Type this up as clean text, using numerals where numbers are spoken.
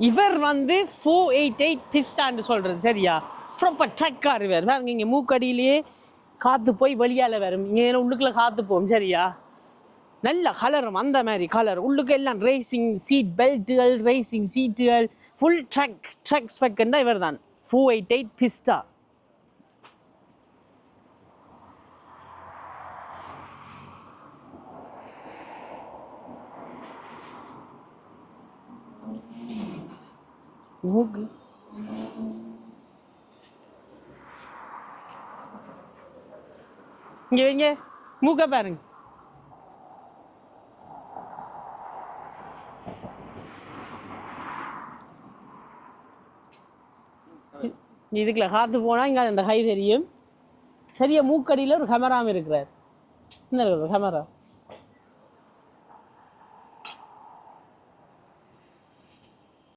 இவர் வந்து 488 பிஸ்டான்னு சொல்கிறது சரியா, ப்ராப்பர் ட்ரக்கார் இவர். பாருங்க இங்கே மூக்கடியிலேயே காற்று போய் வெளியால் வரும், இங்கே உள்ளுக்குள்ளே காற்று போகும் சரியா. நல்ல கலரும் அந்த மாதிரி கலர், உள்ளுக்கு எல்லாம் ரேசிங் சீட் பெல்ட்டுகள், ரேசிங் சீட்டுகள், ஃபுல் ட்ரக் ஸ்பெக்குன்னா இவர் தான் 488 பிஸ்டா. மூக்கு இங்கே வைங்க, மூக்க பாருங்க. இதுக்குள்ள காற்று போனால் இங்கே அந்த கை தெரியும் சரியா. மூக்கடியில் ஒரு கேமராவும் இருக்கிறார், இந்த கேமரா